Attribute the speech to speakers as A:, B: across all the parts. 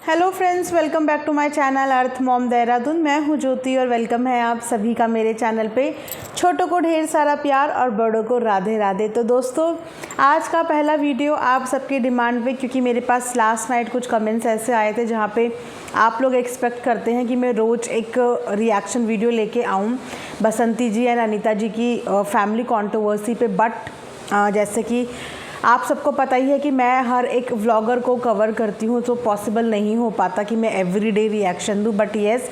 A: Hello friends, welcome back to my channel Earth Mom Dehradun. मैं हूं ज्योति और वेलकम है आप सभी का मेरे चैनल पे। छोटों को ढेर सारा प्यार और बड़ों को राधे राधे। तो दोस्तों, आज का पहला वीडियो आप सबकी डिमांड पे, क्योंकि मेरे पास लास्ट नाइट कुछ कमेंट्स ऐसे आए थे जहाँ पे आप लोग एक्सपेक्ट करते हैं कि मैं रोज़ एक रिएक्शन वीडियो लेके आऊँ बसंती जी एंड अनीता जी की फैमिली कॉन्ट्रोवर्सी पे। बट जैसे कि आप सबको पता ही है कि मैं हर एक व्लॉगर को कवर करती हूँ, तो पॉसिबल नहीं हो पाता कि मैं एवरीडे रिएक्शन दूँ। बट येस,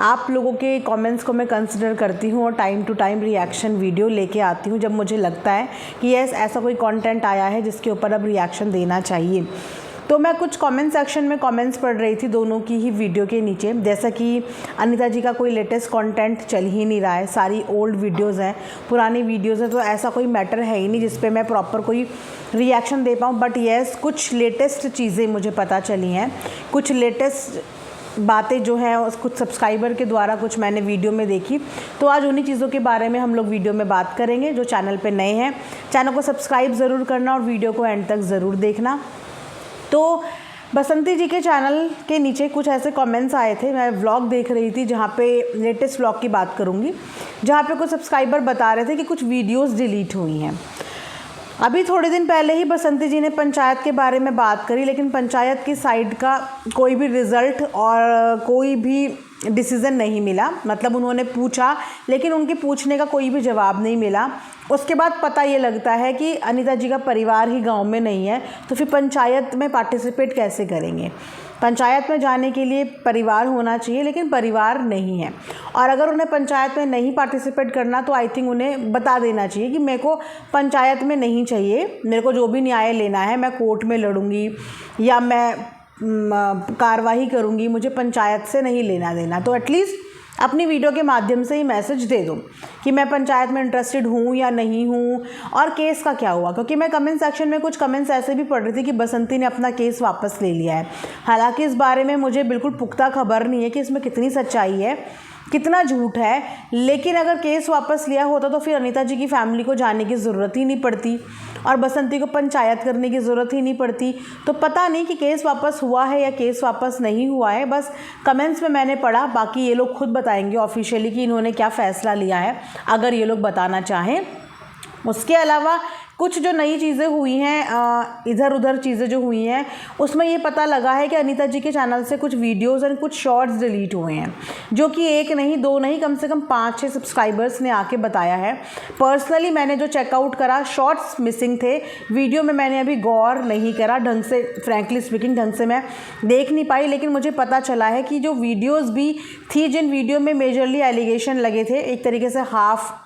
A: आप लोगों के कमेंट्स को मैं कंसिडर करती हूँ और time to time reaction video लेके आती हूँ जब मुझे लगता है कि येस ऐसा कोई कंटेंट आया है जिसके ऊपर अब रिएक्शन देना चाहिए। तो मैं कुछ कमेंट सेक्शन में कमेंट्स पढ़ रही थी दोनों की ही वीडियो के नीचे। जैसा कि अनीता जी का कोई लेटेस्ट कंटेंट चल ही नहीं रहा है, सारी ओल्ड वीडियोस हैं, पुरानी वीडियोस हैं, तो ऐसा कोई मैटर है ही नहीं जिस पे मैं प्रॉपर कोई रिएक्शन दे पाऊँ। बट येस, कुछ लेटेस्ट चीज़ें मुझे पता चली हैं, कुछ लेटेस्ट बातें जो हैं कुछ सब्सक्राइबर के द्वारा कुछ मैंने वीडियो में देखी। तो आज उन्हीं चीज़ों के बारे में हम लोग वीडियो में बात करेंगे। जो चैनल पे नए हैं, चैनल को सब्सक्राइब ज़रूर करना और वीडियो को एंड तक ज़रूर देखना। तो बसंती जी के चैनल के नीचे कुछ ऐसे कमेंट्स आए थे। मैं व्लॉग देख रही थी जहाँ पे लेटेस्ट व्लॉग की बात करूँगी, जहाँ पे कुछ सब्सक्राइबर बता रहे थे कि कुछ वीडियोस डिलीट हुई हैं। अभी थोड़े दिन पहले ही बसंती जी ने पंचायत के बारे में बात करी, लेकिन पंचायत की साइड का कोई भी रिज़ल्ट और कोई भी डिसीज़न नहीं मिला। मतलब उन्होंने पूछा, लेकिन उनके पूछने का कोई भी जवाब नहीं मिला। उसके बाद पता ये लगता है कि अनीता जी का परिवार ही गांव में नहीं है, तो फिर पंचायत में पार्टिसिपेट कैसे करेंगे। पंचायत में जाने के लिए परिवार होना चाहिए, लेकिन परिवार नहीं है। और अगर उन्हें पंचायत में नहीं पार्टिसिपेट करना तो आई थिंक उन्हें बता देना चाहिए कि मेरे को पंचायत में नहीं चाहिए, मेरे को जो भी न्याय लेना है मैं कोर्ट में लड़ूंगी या मैं कार्रवाई करूंगी, मुझे पंचायत से नहीं लेना देना। तो एटलीस्ट अपनी वीडियो के माध्यम से ही मैसेज दे दो कि मैं पंचायत में इंटरेस्टेड हूँ या नहीं हूँ और केस का क्या हुआ। क्योंकि मैं कमेंट सेक्शन में कुछ कमेंट्स ऐसे भी पढ़ रही थी कि बसंती ने अपना केस वापस ले लिया है। हालांकि इस बारे में मुझे बिल्कुल पुख्ता खबर नहीं है कि इसमें कितनी सच्चाई है, कितना झूठ है। लेकिन अगर केस वापस लिया होता तो फिर अनीता जी की फैमिली को जाने की ज़रूरत ही नहीं पड़ती और बसंती को पंचायत करने की ज़रूरत ही नहीं पड़ती। तो पता नहीं कि केस वापस हुआ है या केस वापस नहीं हुआ है, बस कमेंट्स में मैंने पढ़ा। बाकी ये लोग खुद बताएंगे ऑफिशियली कि इन्होंने क्या फ़ैसला लिया है, अगर ये लोग बताना चाहें। उसके अलावा कुछ जो नई चीज़ें हुई हैं, इधर उधर चीज़ें जो हुई हैं, उसमें ये पता लगा है कि अनीता जी के चैनल से कुछ वीडियोस और कुछ शॉर्ट्स डिलीट हुए हैं, जो कि एक नहीं दो नहीं कम से कम 5-6 सब्सक्राइबर्स ने आके बताया है। पर्सनली मैंने जो चेकआउट करा, शॉर्ट्स मिसिंग थे। वीडियो में मैंने अभी गौर नहीं करा ढंग से, फ्रैंकली स्पीकिंग ढंग से मैं देख नहीं पाई। लेकिन मुझे पता चला है कि जो वीडियोज़ भी थी, जिन वीडियो में मेजरली एलिगेशन लगे थे, एक तरीके से हाफ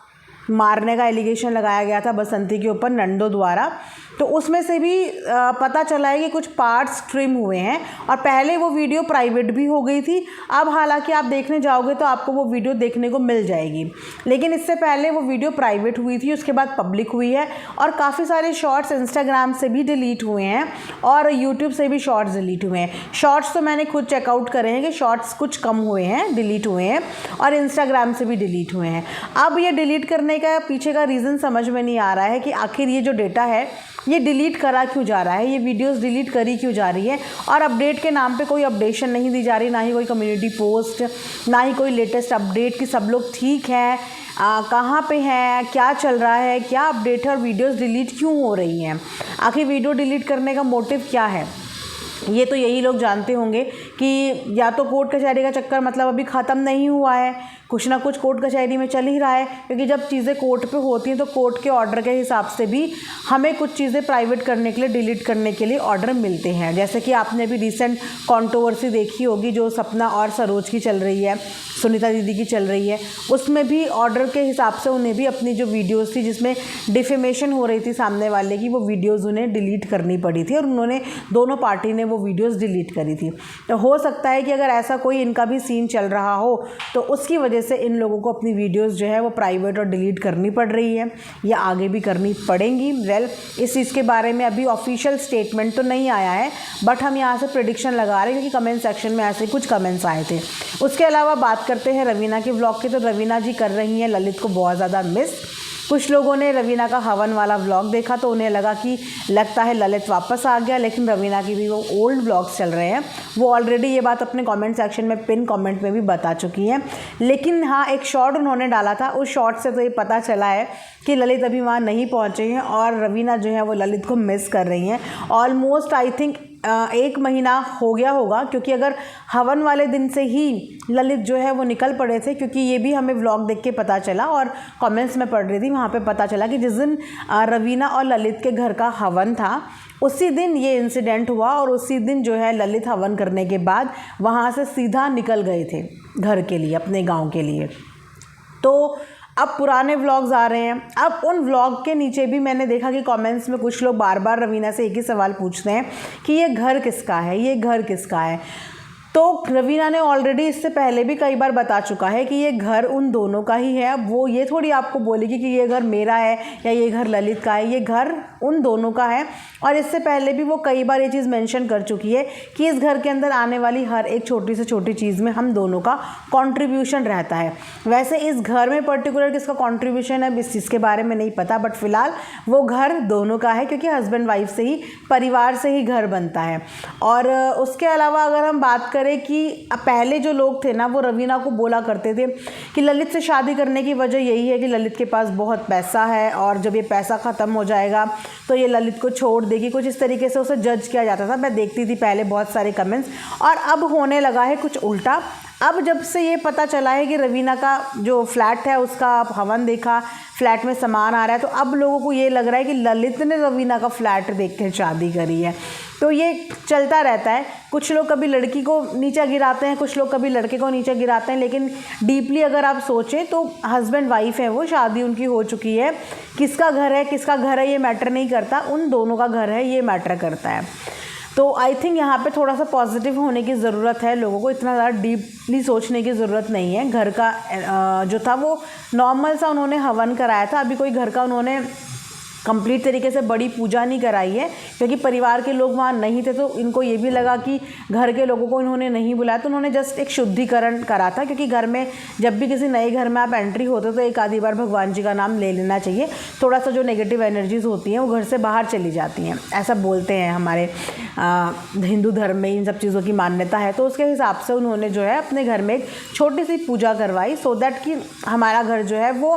A: मारने का एलिगेशन लगाया गया था बसंती के ऊपर नंदों द्वारा, तो उसमें से भी पता चला है कि कुछ पार्ट्स ट्रिम हुए हैं। और पहले वो वीडियो प्राइवेट भी हो गई थी। अब हालांकि आप देखने जाओगे तो आपको वो वीडियो देखने को मिल जाएगी, लेकिन इससे पहले वो वीडियो प्राइवेट हुई थी, उसके बाद पब्लिक हुई है। और काफ़ी सारे शॉर्ट्स इंस्टाग्राम से भी डिलीट हुए हैं और यूट्यूब से भी शॉर्ट्स डिलीट हुए हैं। शॉर्ट्स तो मैंने खुद चेकआउट करे हैं कि शॉर्ट्स कुछ कम हुए हैं, डिलीट हुए हैं, और इंस्टाग्राम से भी डिलीट हुए हैं। अब ये डिलीट करने का पीछे का रीज़न समझ में नहीं आ रहा है कि आखिर ये जो डेटा है ये डिलीट करा क्यों जा रहा है, ये वीडियोस डिलीट करी क्यों जा रही है। और अपडेट के नाम पे कोई अपडेशन नहीं दी जा रही, ना ही कोई कम्युनिटी पोस्ट, ना ही कोई लेटेस्ट अपडेट कि सब लोग ठीक हैं, कहाँ पे हैं, क्या चल रहा है, क्या अपडेट है और वीडियोस डिलीट क्यों हो रही हैं। आखिर वीडियो डिलीट करने का मोटिव क्या है, ये तो यही लोग जानते होंगे कि या तो कोर्ट कचहरी का चक्कर मतलब अभी ख़त्म नहीं हुआ है, कुछ ना कुछ कोर्ट कचहरी में चल ही रहा है। क्योंकि जब चीज़ें कोर्ट पे होती हैं तो कोर्ट के ऑर्डर के हिसाब से भी हमें कुछ चीज़ें प्राइवेट करने के लिए, डिलीट करने के लिए ऑर्डर मिलते हैं। जैसे कि आपने अभी रिसेंट कंट्रोवर्सी देखी होगी जो सपना और सरोज की चल रही है, सुनीता दीदी की चल रही है, उसमें भी ऑर्डर के हिसाब से उन्हें भी अपनी जो वीडियोज़ थी जिसमें डिफेमेशन हो रही थी सामने वाले की, वो वीडियोज़ उन्हें डिलीट करनी पड़ी थी और उन्होंने, दोनों पार्टी ने वो वीडियोज़ डिलीट करी थी। तो हो सकता है कि अगर ऐसा कोई इनका भी सीन चल रहा हो तो उसकी वजह से इन लोगों को अपनी वीडियोस जो है वो प्राइवेट और डिलीट करनी पड़ रही है या आगे भी करनी पड़ेंगी। वेल, इस चीज़ के बारे में अभी ऑफिशियल स्टेटमेंट तो नहीं आया है, बट हम यहाँ से प्रेडिक्शन लगा रहे हैं क्योंकि कमेंट सेक्शन में ऐसे कुछ कमेंट्स आए थे। उसके अलावा बात करते हैं रवीना के व्लॉग की। तो रवीना जी कर रही हैं ललित को बहुत ज़्यादा मिस। कुछ लोगों ने रवीना का हवन वाला व्लॉग देखा तो उन्हें लगा कि लगता है ललित वापस आ गया, लेकिन रवीना की भी वो ओल्ड व्लॉग्स चल रहे हैं। वो ऑलरेडी ये बात अपने कमेंट सेक्शन में पिन कमेंट में भी बता चुकी हैं। लेकिन हाँ, एक शॉर्ट उन्होंने डाला था, उस शॉर्ट से तो ये पता चला है कि ललित अभी वहाँ नहीं पहुँचे हैं और रवीना जो है वो ललित को मिस कर रही हैं। ऑलमोस्ट आई थिंक 1 महीना हो गया होगा, क्योंकि अगर हवन वाले दिन से ही ललित जो है वो निकल पड़े थे, क्योंकि ये भी हमें व्लॉग देख के पता चला और कमेंट्स में पढ़ रही थी, वहाँ पे पता चला कि जिस दिन रवीना और ललित के घर का हवन था उसी दिन ये इंसिडेंट हुआ और उसी दिन जो है ललित हवन करने के बाद वहाँ से सीधा निकल गए थे घर के लिए, अपने गाँव के लिए। तो अब पुराने व्लॉग्स आ रहे हैं। अब उन व्लॉग के नीचे भी मैंने देखा कि कमेंट्स में कुछ लोग बार बार रवीना से एक ही सवाल पूछते हैं कि ये घर किसका है, ये घर किसका है। तो रवीना ने ऑलरेडी इससे पहले भी कई बार बता चुका है कि ये घर उन दोनों का ही है। अब वो ये थोड़ी आपको बोलेगी कि ये घर मेरा है या ये घर ललित का है, ये घर उन दोनों का है। और इससे पहले भी वो कई बार ये चीज़ मेंशन कर चुकी है कि इस घर के अंदर आने वाली हर एक छोटी से छोटी चीज़ में हम दोनों का कंट्रीब्यूशन रहता है। वैसे इस घर में पर्टिकुलर किसका कंट्रीब्यूशन है इस चीज़ के बारे में नहीं पता, बट फिलहाल वो घर दोनों का है, क्योंकि हस्बैंड वाइफ से ही, परिवार से ही घर बनता है। और उसके अलावा अगर हम बात करें कि पहले जो लोग थे ना, वो रवीना को बोला करते थे कि ललित से शादी करने की वजह यही है कि ललित के पास बहुत पैसा है और जब ये पैसा ख़त्म हो जाएगा तो ये ललित को छोड़ देगी, कुछ इस तरीके से उसे जज किया जाता था। मैं देखती थी पहले बहुत सारे कमेंट्स, और अब होने लगा है कुछ उल्टा। अब जब से ये पता चला है कि रवीना का जो फ्लैट है उसका हवन देखा, फ्लैट में सामान आ रहा है, तो अब लोगों को ये लग रहा है कि ललित ने रवीना का फ्लैट देख कर शादी करी है। तो ये चलता रहता है, कुछ लोग कभी लड़की को नीचा गिराते हैं, कुछ लोग कभी लड़के को नीचा गिराते हैं, लेकिन डीपली अगर आप सोचें तो हस्बैंड वाइफ है, वो शादी उनकी हो चुकी है। किसका घर है ये मैटर नहीं करता, उन दोनों का घर है ये मैटर करता है। तो आई थिंक यहाँ पे थोड़ा सा पॉजिटिव होने की ज़रूरत है, लोगों को इतना ज़्यादा डीपली सोचने की ज़रूरत नहीं है। घर का जो था वो नॉर्मल सा उन्होंने हवन कराया था, अभी कोई घर का उन्होंने कंप्लीट तरीके से बड़ी पूजा नहीं कराई है, क्योंकि परिवार के लोग वहाँ नहीं थे। तो इनको ये भी लगा कि घर के लोगों को इन्होंने नहीं बुलाया, तो उन्होंने जस्ट एक शुद्धिकरण करा था, क्योंकि घर में जब भी किसी नए घर में आप एंट्री होते तो एक आधी बार भगवान जी का नाम ले लेना चाहिए। थोड़ा सा जो नेगेटिव एनर्जीज़ होती हैं वो घर से बाहर चली जाती हैं, ऐसा बोलते हैं हमारे हिंदू धर्म में, इन सब चीज़ों की मान्यता है। तो उसके हिसाब से उन्होंने जो है अपने घर में एक छोटी सी पूजा करवाई, सो दैट कि हमारा घर जो है वो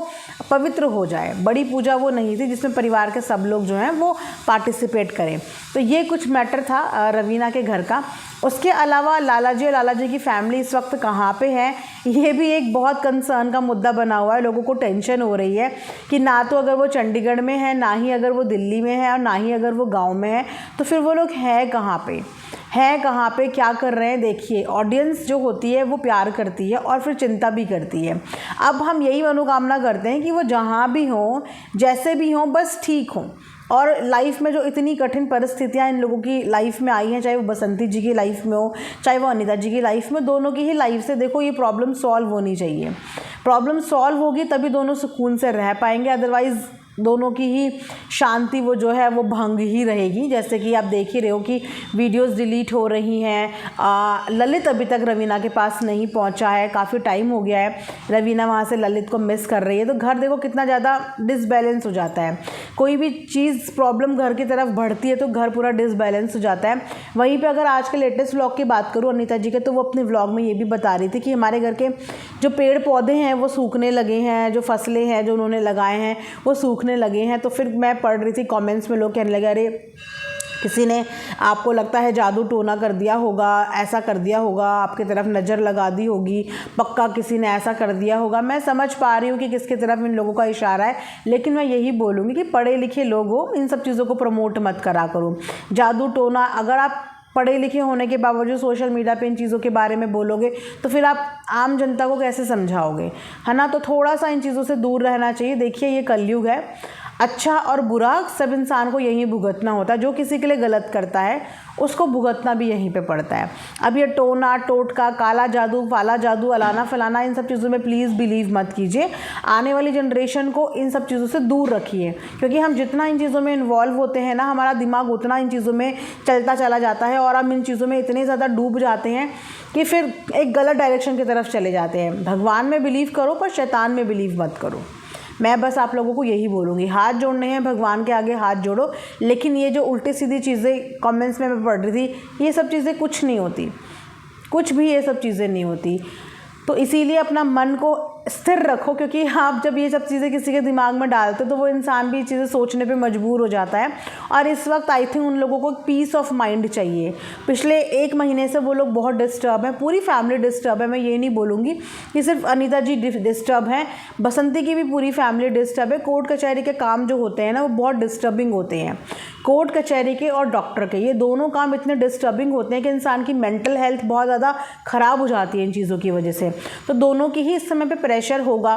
A: पवित्र हो जाए। बड़ी पूजा वो नहीं थी जिसमें परिवार के सब लोग जो हैं वो पार्टिसिपेट करें। तो ये कुछ मैटर था रवीना के घर का। उसके अलावा लालाजी और लालाजी की फैमिली इस वक्त कहाँ पे है, ये भी एक बहुत कंसर्न का मुद्दा बना हुआ है। लोगों को टेंशन हो रही है कि ना तो अगर वो चंडीगढ़ में है, ना ही अगर वो दिल्ली में है, और ना ही अगर वो गांव में है, तो फिर वो लोग हैं कहाँ पे, क्या कर रहे हैं। देखिए, ऑडियंस जो होती है वो प्यार करती है और फिर चिंता भी करती है। अब हम यही मनोकामना करते हैं कि वो जहाँ भी हों, जैसे भी हों, बस ठीक हों। और लाइफ में जो इतनी कठिन परिस्थितियाँ इन लोगों की लाइफ में आई हैं, चाहे वो बसंती जी की लाइफ में हो, चाहे वो अनीता जी की लाइफ में, दोनों की ही लाइफ से देखो ये प्रॉब्लम सॉल्व होनी चाहिए। प्रॉब्लम सॉल्व होगी तभी दोनों सुकून से रह पाएंगे, अदरवाइज़ दोनों की ही शांति वो जो है वो भंग ही रहेगी। जैसे कि आप देख ही रहे हो कि वीडियोस डिलीट हो रही हैं। ललित अभी तक रवीना के पास नहीं पहुंचा है, काफ़ी टाइम हो गया है, रवीना वहां से ललित को मिस कर रही है। तो घर देखो कितना ज़्यादा डिसबैलेंस हो जाता है, कोई भी चीज़ प्रॉब्लम घर की तरफ बढ़ती है तो घर पूरा डिसबैलेंस हो जाता है। वहीं पर अगर आज के लेटेस्ट व्लॉग की बात करूँ अनीता जी के, तो वो अपने व्लॉग में ये भी बता रही थी कि हमारे घर के जो पेड़ पौधे हैं वो सूखने लगे हैं, जो फसलें हैं जो उन्होंने लगाए हैं वो सूखने लगे हैं। तो फिर मैं पढ़ रही थी कमेंट्स में, लोग कहने लगे अरे किसी ने आपको लगता है जादू टोना कर दिया होगा, ऐसा कर दिया होगा, आपकी तरफ नज़र लगा दी होगी, पक्का किसी ने ऐसा कर दिया होगा। मैं समझ पा रही हूँ कि किसकी तरफ इन लोगों का इशारा है, लेकिन मैं यही बोलूँगी कि पढ़े लिखे लोग हो, इन सब चीज़ों को प्रमोट मत करा करो। जादू टोना, अगर आप पढ़े लिखे होने के बावजूद सोशल मीडिया पे इन चीज़ों के बारे में बोलोगे तो फिर आप आम जनता को कैसे समझाओगे, है ना। तो थोड़ा सा इन चीज़ों से दूर रहना चाहिए। देखिए, ये कलयुग है, अच्छा और बुरा सब इंसान को यहीं भुगतना होता है। जो किसी के लिए गलत करता है उसको भुगतना भी यहीं पे पड़ता है। अब ये टोना टोटका, काला जादू, फाला जादू, अलाना फलाना, इन सब चीज़ों में प्लीज़ बिलीव मत कीजिए। आने वाली जनरेशन को इन सब चीज़ों से दूर रखिए, क्योंकि हम जितना इन चीज़ों में इन्वॉल्व होते हैं ना, हमारा दिमाग उतना इन चीज़ों में चलता चला जाता है और हम इन चीज़ों में इतने ज़्यादा डूब जाते हैं कि फिर एक गलत डायरेक्शन की तरफ चले जाते हैं। भगवान में बिलीव करो पर शैतान में बिलीव मत करो। मैं बस आप लोगों को यही बोलूँगी, हाथ जोड़ने हैं भगवान के आगे, हाथ जोड़ो। लेकिन ये जो उल्टी सीधी चीज़ें कमेंट्स में मैं पढ़ रही थी, ये सब चीज़ें कुछ नहीं होती, कुछ भी ये सब चीज़ें नहीं होती। तो इसीलिए अपना मन को स्थिर रखो, क्योंकि आप जब ये सब चीज़ें किसी के दिमाग में डालते हो तो वो इंसान भी ये चीज़ें सोचने पे मजबूर हो जाता है। और इस वक्त आई थिंक उन लोगों को पीस ऑफ माइंड चाहिए। पिछले 1 महीने से वो लोग बहुत डिस्टर्ब हैं, पूरी फैमिली डिस्टर्ब है। मैं ये नहीं बोलूँगी कि सिर्फ अनीता जी डिस्टर्ब हैं, बसंती की भी पूरी फैमिली डिस्टर्ब है। कोर्ट कचहरी के काम जो होते हैं ना, वो बहुत डिस्टर्बिंग होते हैं। कोर्ट कचहरी के और डॉक्टर के, ये दोनों काम इतने डिस्टर्बिंग होते हैं कि इंसान की मेंटल हेल्थ बहुत ज़्यादा ख़राब हो जाती है इन चीज़ों की वजह से। तो दोनों की ही इस समय पे प्रेशर होगा,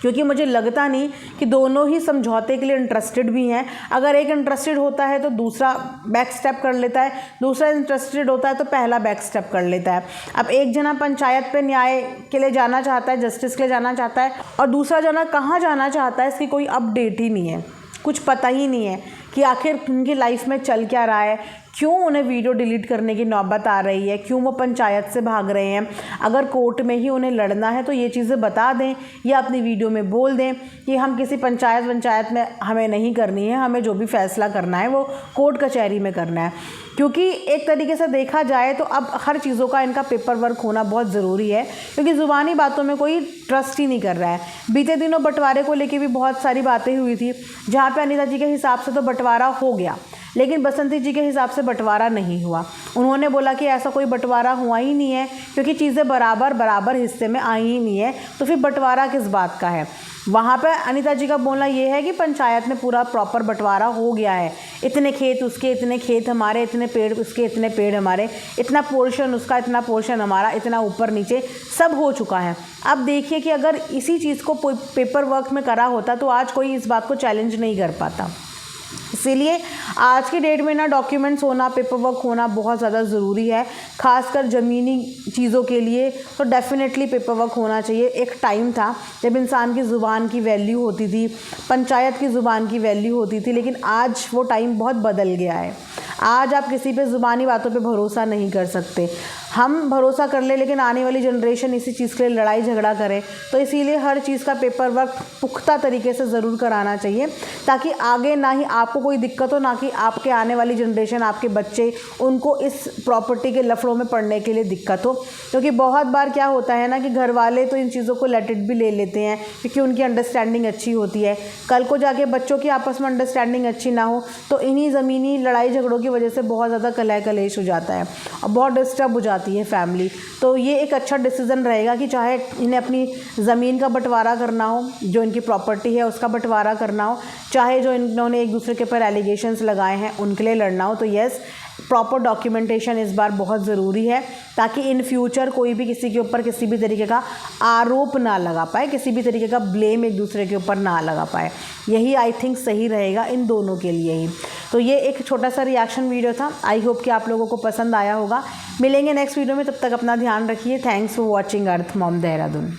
A: क्योंकि मुझे लगता नहीं कि दोनों ही समझौते के लिए इंटरेस्टेड भी हैं। अगर एक इंटरेस्टेड होता है तो दूसरा बैक स्टेप कर लेता है, दूसरा इंटरेस्टेड होता है तो पहला बैक स्टेप कर लेता है। अब एक जना पंचायत पे न्याय के लिए जाना चाहता है, जस्टिस के लिए जाना चाहता है, और दूसरा जना कहाँ जाना चाहता है इसकी कोई अपडेट ही नहीं है, कुछ पता ही नहीं है कि आखिर उनकी लाइफ में चल क्या रहा है, क्यों उन्हें वीडियो डिलीट करने की नौबत आ रही है, क्यों वो पंचायत से भाग रहे हैं। अगर कोर्ट में ही उन्हें लड़ना है तो ये चीज़ें बता दें या अपनी वीडियो में बोल दें कि हम किसी पंचायत में हमें नहीं करनी है, हमें जो भी फैसला करना है वो कोर्ट कचहरी में करना है। क्योंकि एक तरीके से देखा जाए तो अब हर चीज़ों का इनका पेपर वर्क होना बहुत ज़रूरी है, क्योंकि ज़ुबानी बातों में कोई ट्रस्ट ही नहीं कर रहा है। बीते दिनों बंटवारे को लेके भी बहुत सारी बातें हुई थी, जहाँ पे अनीता जी के हिसाब से तो बंटवारा हो गया, लेकिन बसंती जी के हिसाब से बंटवारा नहीं हुआ। उन्होंने बोला कि ऐसा कोई बंटवारा हुआ ही नहीं है, क्योंकि चीज़ें बराबर हिस्से में आई ही नहीं है, तो फिर बंटवारा किस बात का है। वहाँ पे अनीता जी का बोलना ये है कि पंचायत में पूरा प्रॉपर बंटवारा हो गया है, इतने खेत उसके, इतने खेत हमारे, इतने पेड़ उसके, इतने पेड़ हमारे, इतना पोर्शन उसका, इतना पोर्शन हमारा, इतना ऊपर नीचे सब हो चुका है। अब देखिए कि अगर इसी चीज़ को पेपर वर्क में करा होता तो आज कोई इस बात को चैलेंज नहीं कर पाता। इसीलिए आज की डेट में ना डॉक्यूमेंट्स होना, पेपर वर्क होना बहुत ज़्यादा ज़रूरी है, खासकर ज़मीनी चीज़ों के लिए तो डेफिनेटली पेपर वर्क होना चाहिए। एक टाइम था जब इंसान की ज़ुबान की वैल्यू होती थी, पंचायत की ज़ुबान की वैल्यू होती थी, लेकिन आज वो टाइम बहुत बदल गया है। आज आप किसी पे ज़ुबानी बातों पे भरोसा नहीं कर सकते। हम भरोसा कर ले, लेकिन आने वाली जनरेशन इसी चीज़ के लिए लड़ाई झगड़ा करे। तो इसीलिए हर चीज़ का पेपर वर्क पुख्ता तरीके से ज़रूर कराना चाहिए, ताकि आगे ना ही आपको कोई दिक्कत हो, ना कि आपके आने वाली जनरेशन, आपके बच्चे, उनको इस प्रॉपर्टी के लफड़ों में पड़ने के लिए दिक्कत हो। क्योंकि बहुत बार क्या होता है ना कि घर वाले तो इन चीज़ों को लेट इट भी ले लेते हैं, क्योंकि उनकी अंडरस्टैंडिंग अच्छी होती है। कल को जाके बच्चों की आपस में अंडरस्टैंडिंग अच्छी ना हो तो इन्हीं ज़मीनी लड़ाई झगड़ों की वजह से बहुत ज़्यादा कलह कलेश हो जाता है और बहुत डिस्टर्ब हो जाती है फैमिली। तो ये एक अच्छा डिसीज़न रहेगा कि चाहे इन्हें अपनी ज़मीन का बंटवारा करना हो, जो इनकी प्रॉपर्टी है उसका बंटवारा करना हो, चाहे जो इन्होंने एक दूसरे के ऊपर एलिगेशंस लगाए हैं उनके लिए लड़ना हो, तो येस, प्रॉपर डॉक्यूमेंटेशन इस बार बहुत ज़रूरी है, ताकि इन फ्यूचर कोई भी किसी के ऊपर किसी भी तरीके का आरोप ना लगा पाए, किसी भी तरीके का ब्लेम एक दूसरे के ऊपर ना लगा पाए। यही आई थिंक सही रहेगा इन दोनों के लिए ही। तो ये एक छोटा सा रिएक्शन वीडियो था। आई होप कि आप लोगों को पसंद आया होगा। मिलेंगे नेक्स्ट वीडियो में, तब तक अपना ध्यान रखिए। Thanks for watching earth Mom Dehradun.